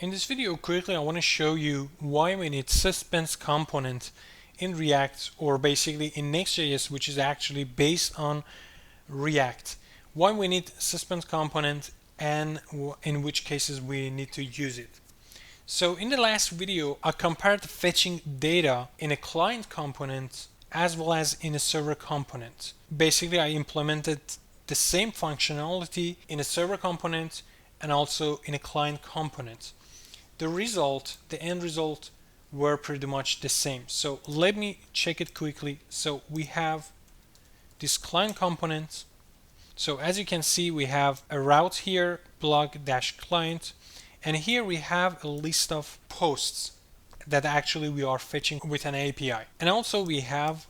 In this video, quickly I want to show you why we need Suspense component in React, or basically in Next.js, which is actually based on React. Why we need Suspense component and in which cases we need to use it. So in the last video, I compared fetching data in a client component as well as in a server component. Basically, I implemented the same functionality in a server component and also in a client component. The end result were pretty much the same. So let me check it quickly. So we have this client component. So as you can see, we have a route here, blog-client, and here we have a list of posts that actually we are fetching with an API. And also we have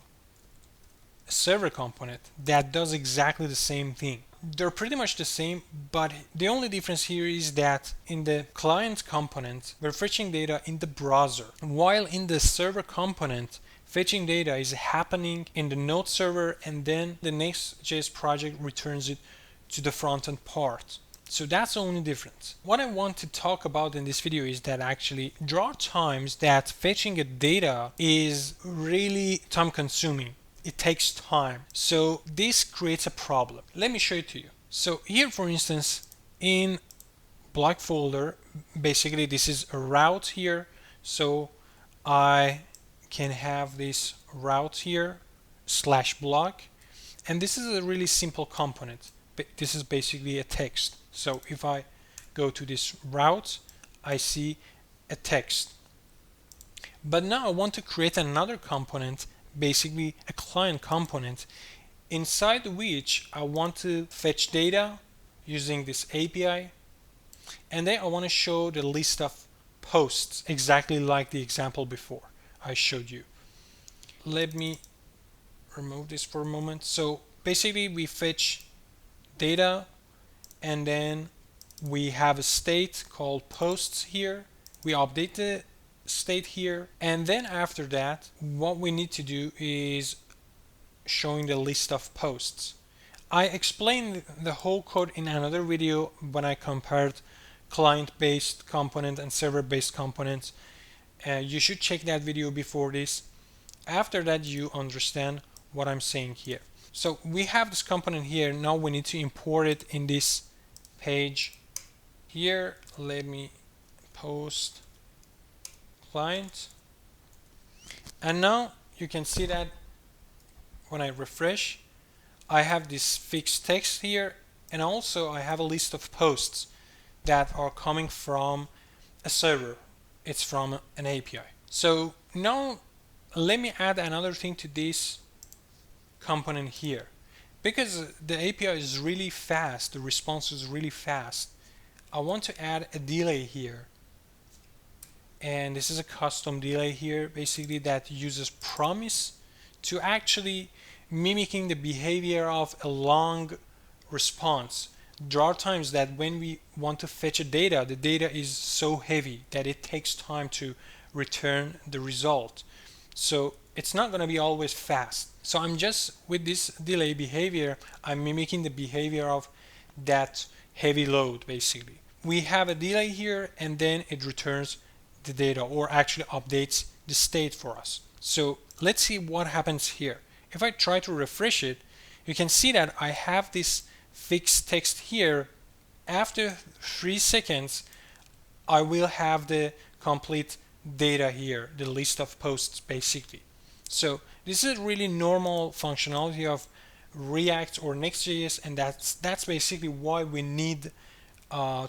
a server component that does exactly the same thing. They're pretty much the same, but the only difference here is that in the client component, we're fetching data in the browser, while in the server component, fetching data is happening in the node server, and then the Next.js project returns it to the front-end part. So that's the only difference. What I want to talk about in this video is that actually there are times that fetching a data is really time consuming. It takes time. So this creates a problem. Let me show it to you. So here, for instance, in blog folder, basically this is a route here. So I can have this route here /blog, and this is a really simple component. This is basically a text. So if I go to this route, I see a text. But now I want to create another component, basically a client component, inside which I want to fetch data using this API, and then I want to show the list of posts exactly like the example before I showed you. Let me remove this for a moment. So basically we fetch data, and then we have a state called posts here. We update the state here, and then after that what we need to do is showing the list of posts. I explained the whole code in another video when I compared client-based component and server-based components. You should check that video before this. After that you understand what I'm saying here. So we have this component here. Now we need to import it in this page here. Let me post client, and now you can see that when I refresh, I have this fixed text here, and also I have a list of posts that are coming from a server. It's from an API. So now let me add another thing to this component here. Because the API is really fast, the response is really fast, I want to add a delay here. And this is a custom delay here, basically, that uses promise to actually mimicking the behavior of a long response. There are times that when we want to fetch a data, the data is so heavy that it takes time to return the result. So it's not going to be always fast. So I'm just, with this delay behavior, I'm mimicking the behavior of that heavy load, basically. We have a delay here, and then it returns the data, or actually updates the state for us. So let's see what happens here. If I try to refresh it, you can see that I have this fixed text here. After 3 seconds, I will have the complete data here, the list of posts, basically. So this is really normal functionality of React or Next.js, and that's basically why we need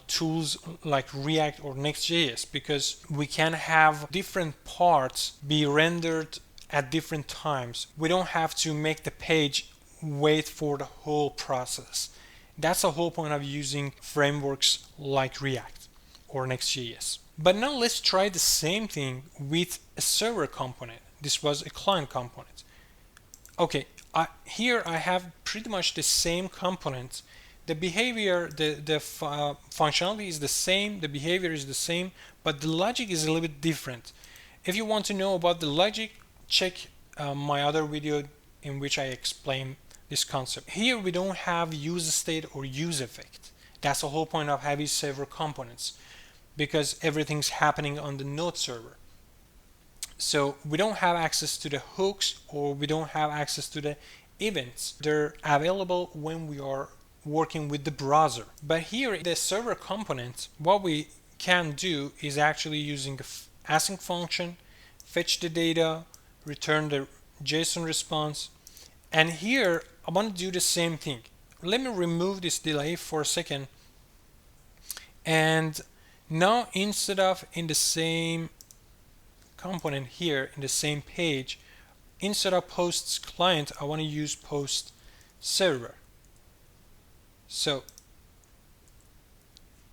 tools like React or Next.js, because we can have different parts be rendered at different times. We don't have to make the page wait for the whole process. That's the whole point of using frameworks like React or Next.js. But now let's try the same thing with a server component. This was a client component. Okay, here I have pretty much the same component. The behavior, the functionality is the same, the behavior is the same, but the logic is a little bit different. If you want to know about the logic, check my other video in which I explain this concept. Here we don't have use state or use effect. That's the whole point of having several components. because everything's happening on the node server. So we don't have access to the hooks, or we don't have access to the events. They're available when we are working with the browser. But here in the server component, what we can do is actually using the async function, fetch the data, return the JSON response. And here I want to do the same thing. Let me remove this delay for a second. And now instead of in the same component here in the same page, instead of posts client, I want to use post server. So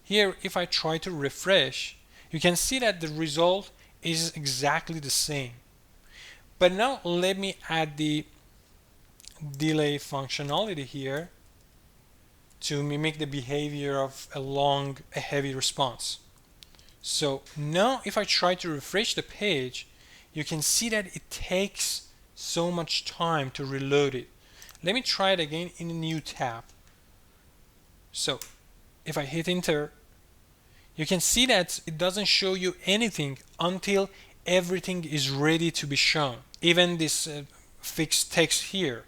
here, if I try to refresh, you can see that the result is exactly the same. But now let me add the delay functionality here to mimic the behavior of a heavy response. So now if I try to refresh the page, you can see that it takes so much time to reload it. Let me try it again in a new tab. So if I hit enter, you can see that it doesn't show you anything until everything is ready to be shown. Even this fixed text here.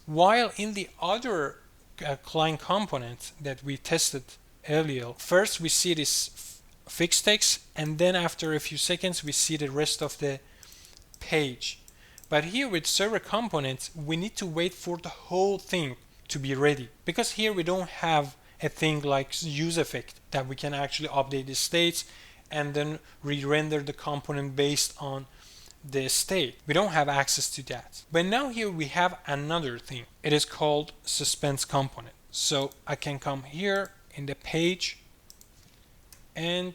While in the other client component that we tested earlier, first we see this fixed text, and then after a few seconds we see the rest of the page. But here with server components, we need to wait for the whole thing to be ready, because here we don't have a thing like use effect that we can actually update the states and then re-render the component based on the state. We don't have access to that. But now here we have another thing. It is called suspense component. So I can come here in the page, and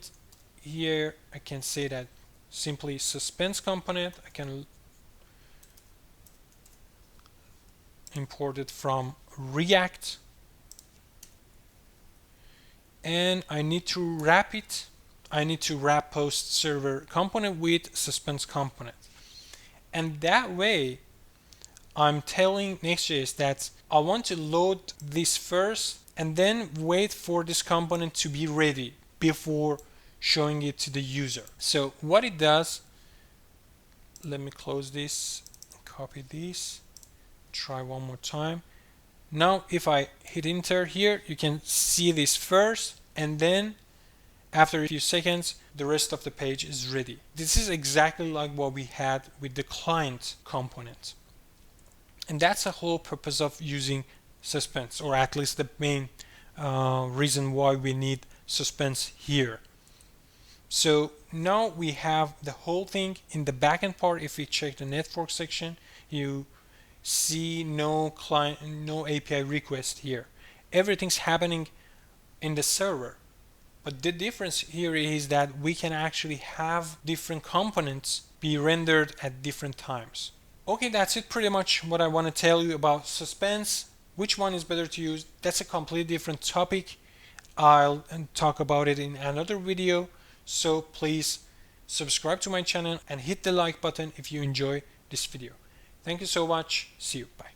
here I can say that simply suspense component. I can import it from React, and I need to wrap it. I need to wrap post server component with suspense component. And that way I'm telling Next.js that I want to load this first and then wait for this component to be ready before showing it to the user. So what it does, let me close this, copy this, try one more time. Now if I hit enter here, you can see this first, and then after a few seconds the rest of the page is ready. This is exactly like what we had with the client component. And that's the whole purpose of using Suspense, or at least the main reason why we need Suspense here. So now we have the whole thing in the backend part. If we check the network section, you see no client, no API request here. Everything's happening in the server. But the difference here is that we can actually have different components be rendered at different times. Okay, that's it, pretty much what I want to tell you about Suspense. Which one is better to use? That's a completely different topic. I'll talk about it in another video. So please subscribe to my channel and hit the like button if you enjoy this video. Thank you so much. See you. Bye.